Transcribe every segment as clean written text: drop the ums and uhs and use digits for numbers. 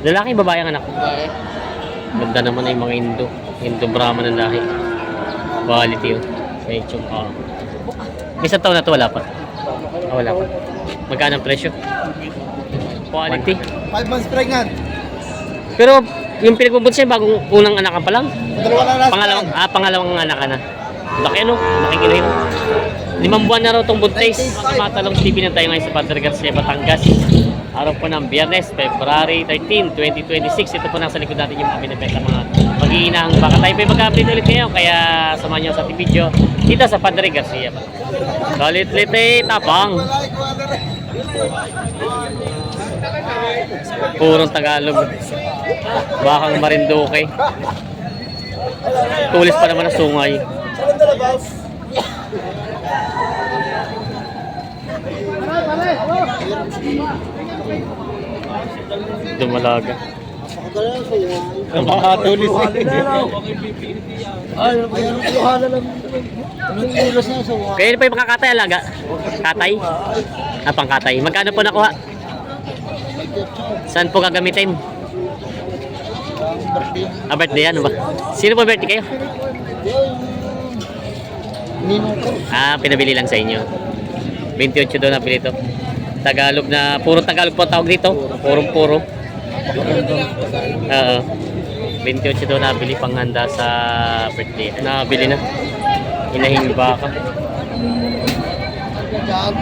Lalaki, babae ang anak. Babae. Ganda naman na yung mga Indo Brahman ng lahi. Quality yun. May chum. Isang taon na to, wala pa. Wala pa. Magkano ang presyo? Quality. 5 months pregnant. Pero yung pinagbubuntis niya, bagong unang anak ka pa lang. Dalawa na last Pangalawang anak ka na. Laki ano? Laki kilohin. 5 buwan na raw itong buntis. Matalong TV na tayo ngayon sa Padre Garcia, Batangas. Araw po ng Biyernes, February 13, 2026. Ito po nasa likod natin yung mga binibenta mga mag-iinahang baka. Tayo po yung mag-update ulit ngayon. Kaya samahan nyo sa ating video dito sa Padre Garcia. Salit-lit tapang. Purong Tagalog. Bakang Marinduque. Tulis pa naman ang sungay. Dumalaga. Makakatulis Kaya pa yung makakatay alaga? Katay? Pangkatay. Magkano po nakuha? Saan po gagamitin? Birthday ano ba? Sino po birthday kayo? Pinabili lang sa inyo. 28 daw na pili ito. Tagalog na, puro Tagalog po tawag dito. Puro. 28 daw nabili panghanda sa birthday. Nabili na. Inahing baka.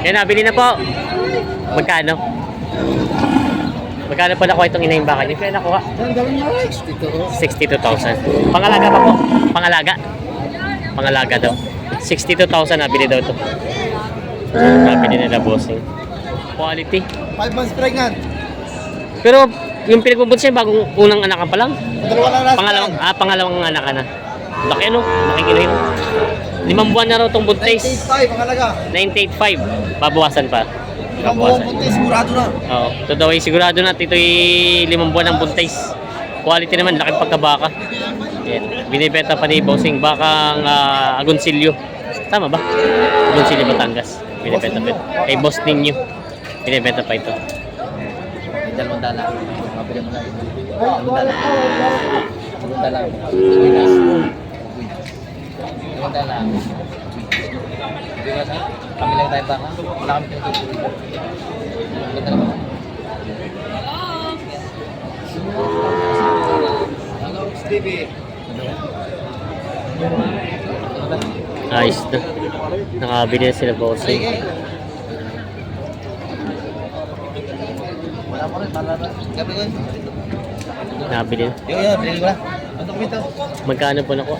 Yan, nabili na po. Magkano? Magkano po nakuha itong inahing baka niyo? Kaya nakuha? 62,000. Pangalaga pa po? Pangalaga daw. 62,000 nabili daw ito. Nabili nila bossing. Quality. 5 months pregnant. Pero yung pinagbubuntis niya, bagong unang anak ka pa lang. Dalawa na last Pangalawang anak ka na. Laki ano? Laki kilohin. 5 buwan na raw itong buntis. 98.5 ang halaga. 98.5. Babawasan pa. Ang buong buntis, sigurado na. Oo. Ito daw ay sigurado na. Ito ay 5 buwan ng buntis. Quality naman. Laki pagkabaka. Yan. Binibenta pa ni Bossing. Bakang Agoncillo. Tama ba? Agoncillo, Batangas. Binibenta pa ito. Kay Boss Ninyo. Binibenta pa ito. Dalawang dala. Mabili mo lang. Dalawang dala. Kami lang tayo baka. Wala kami tinutulog. Ganda naman. Hello, Stevie. Ayos na. Nakabili na sila Bossing. Wala mo rin, malala. Gabi ko. Nakabili na. Bilhin ko na. Ano kumita? Magkano po nakuha?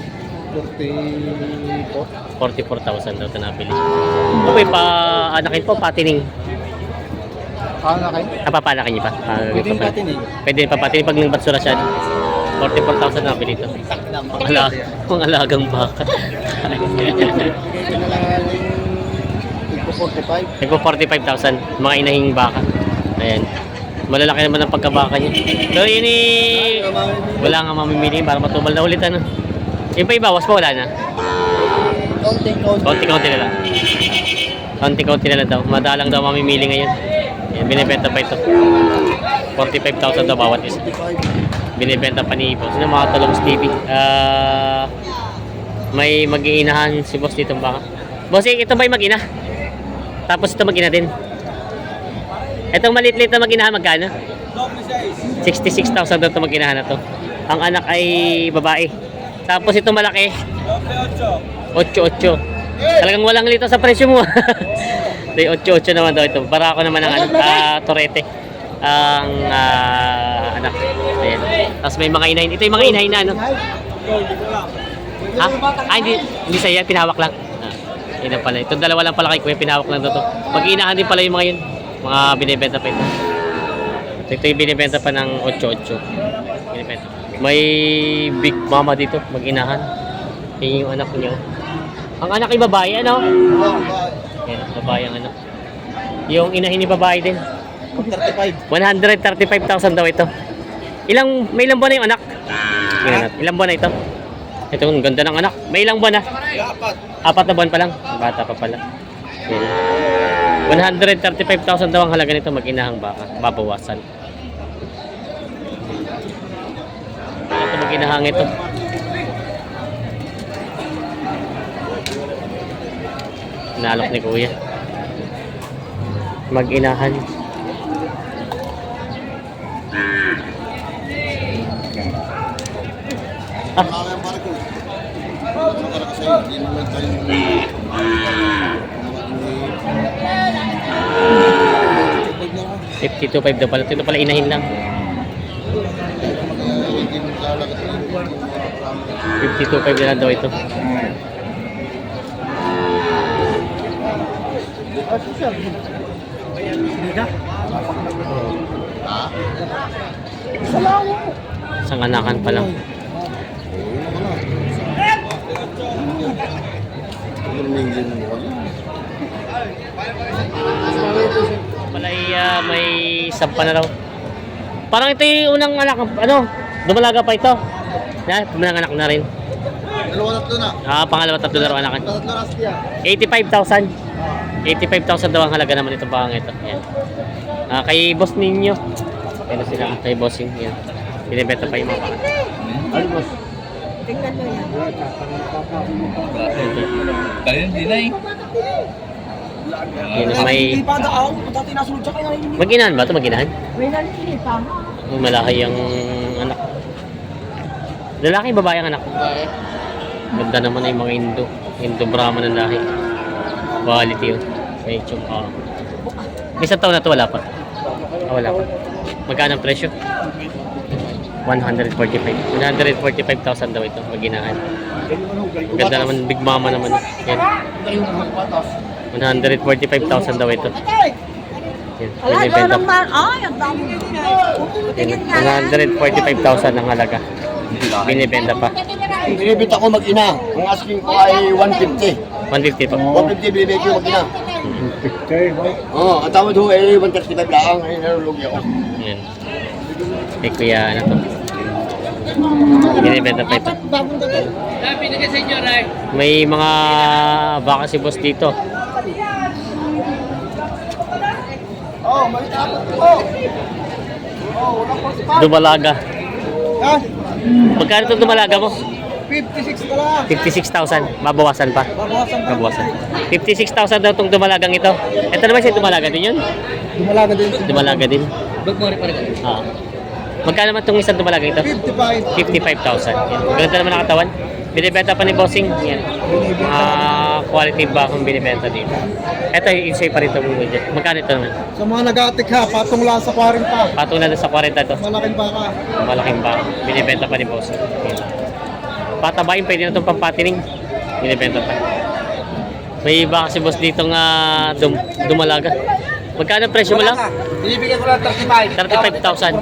44. 44,000 daw ito nabili. Ito po yung pa-anakin po, patining. Na kayo? Papanakin niyo pa? Pwede yung patining. Pwede yung papatining pag nang siya. 44,000 nabili ito. Pangalagang baka. Nagpo 45,000. Mga inahing baka. Ayan. Malalaki naman ang pagkabaka niya. Pero yun wala nga mamimili para matumal na ulit ano. Yung pa ibawas pa wala na. Konti-konti na lang. Konti-konti na lang daw. Madalang daw mamimili ngayon. Ayan, binibenta pa ito. 45,000 daw bawat isa. Binibenta pa ni Boss. Sino mga talong Stevie? May mag-iinahan si Boss dito baka. Boss, ito ba yung mag-ina? Tapos ito mag-ina din. Itong maliit-liit na mag-inahan magkano? 66,000 daw ito mag-inahan na to. Ang anak ay babae. Tapos ito malaki. 8-8. Talagang walang lito sa presyo mo. 8-8 naman daw ito. Para ako naman ng torete. Ang anak. Ayan. Tapos may mga inahin. Ito yung mga inahin na ano. Ha? Hindi sa'yo. Pinahawak lang. Ito pala. Itong dalawa lang pala kay Kuya. Pinahawak lang daw ito. Mag-inahan din pala yung mga yun. Mga binibenta pa ito. Ito yung binibenta pa ng 8-8. Binibenta. May big mama dito, mag-inahan. Yung anak niyo. Ang anak ay babae, ano? Yan, babae ang anak. Yung inahin ni babae din. 135,000 daw ito. May ilang buwan na yung anak? Ilang buwan na ito? Ito, ang ganda ng anak. May ilang buwan na? 4 na buwan pa lang. Bata pa pala. Yan. 135,000 daw ang halaga nito mag-inahang baka. Babawasan. Mag-inahang ito. Nalok ni kuya. Mag-inahan. Ah, Kaya para ko. Para kasi hindi naman tayo 52.5 daw pala. Ito pala inahin lang. hindi mo kalagat 52.5 na lang daw ito. Isang anakan pa lang. Pala may sampa na raw. Parang ito yung unang anak, ano, dumalaga pa ito. Yan, unang anak na rin. Dalawa na ito na. Pangalawa, tatlo na raw anakan. Tatlo na siya. 85,000. 85,000 daw ang halaga naman ito pang ito. Yan. Kay boss ninyo. Ano sila? Kay bossing. Yan. Binibenta pa yung mga pangat. Ano boss? Tingnan mo yan. Kaya hindi na eh. Yan ang may... Hindi pa daaw. Dati nasunod siya kaya hindi. Maginahan ba ito? Maginahan? May nansili pa. Malaki ang anak. Lalaki, babae ang anak. Ganda naman na yung mga Indo. Indo Brahman ng lahi. Quality yun. May chum. May isang taon na ito, wala pa. Wala pa. Magkano ang presyo? 145. 145,000 daw ito. Maginahan. Ganda naman, big mama naman. Yan. 145,000 daw ito. Yan. Wala Binibenta. daw naman. Ay, ang dami. Tingin nga lang. 145,000 ang halaga. Binibenta pa. Binibita ko mag-ina. Ang asking ko ay 150. 150 pa. 150 binibigay ko mag-ina. Oo, ang tawad ho ay 135 lang. Ay narulugi ako. Yan. Kay kuya, ano to? Binibenta pa ito. May mga baka si boss dito. Oh, may tapos ko. Dumalaga. Yan, Magkano itong dumalaga mo? 56 na lang. 56,000. Mabawasan pa. Babawasan pa. Mabawasan. 56,000 daw itong dumalagang ito. Ito naman siya dumalaga din yun? Dumalaga din. Dumalaga din. Bag mo rin pa rin. Magkano naman itong isang dumalaga ito? 55. 55,000. Yan. Ganda naman ang katawan. Binibenta pa ni Bossing. Yan. Quality ba kung binibenta dito. Ito yung sa'yo pa rin ito. Magkano ito naman? Sa mga nag-aatik ha, patong lang sa 40 pa. Patong na doon sa 40 ito. Malaking baka. Malaking ba? Binibenta pa ni Bossing. Yan. Patabayin, pwede na itong pampatining. Binibenta pa. May iba kasi boss dito nga dumalaga. Magkano ang presyo mo lang? Binibigyan ko lang 35. 35,000.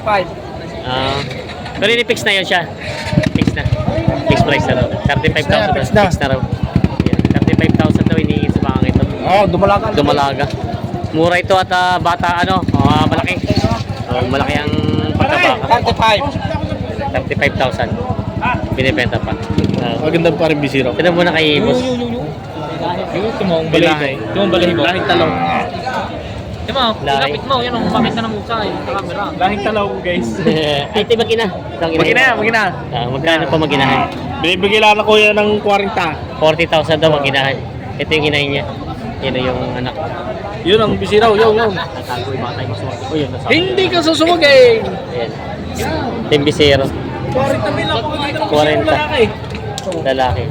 Pero ini-fix na yun siya. Fix na. Fix price na raw. 35,000 Fix na. na. Fix na raw. Yan. 35,000 daw iniingit sa bakang ito. Oh, dumalaga. Dumalaga. Mura ito at bata malaki. Malaki ang pagkabaka. 35,000. Binibenta pa. Magandang pa rin bisiro. Tignan muna kay boss. Yung tumong balahibo. Tumong balahibo. Lahing talaw. Ito mo, Lahi. lapit mo. Yan ang pamit na ng mukha. Yung camera. Lahing talaw guys. Ay, ito magina. Magina. Magkano pa maginahan? Binibigyan lang ako yan ng 40. 40,000 daw maginahan. Ito yung inahin niya. Yan yung anak. Yun ang bisiraw. Yun. Natago yung mga tayo maswerte. O yun, nasa. Hindi ka susumugay. Ayan. Timbisero. 40 mil ako. 40. Lalaki.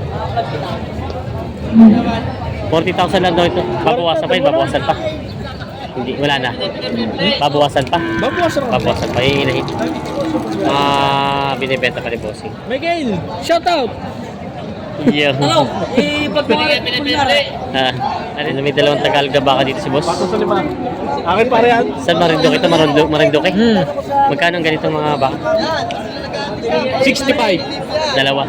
40,000 lang daw ito. Babawasan pa yun. Babawasan pa. Hindi, wala na. Babawasan pa. Babawasan pa. Yung inahin. Binibenta pa ni Bossing. Miguel, shout out. Yeah. Hello. Binibenta. Ano, may dalawang Tagalog na baka dito si boss. Akin pare yan. Saan Marinduque ito? Marinduque? Magkano ang ganitong mga baka? 65. Dalawa.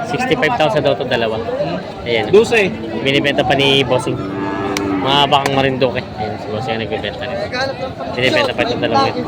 65,000 daw ito dalawa. Ayan. 12. Binibenta pa ni Bossing. Mga bakang Marinduque. Ayan, si Bossing ang nagbibenta rin. Binibenta pa itong dalawa ito.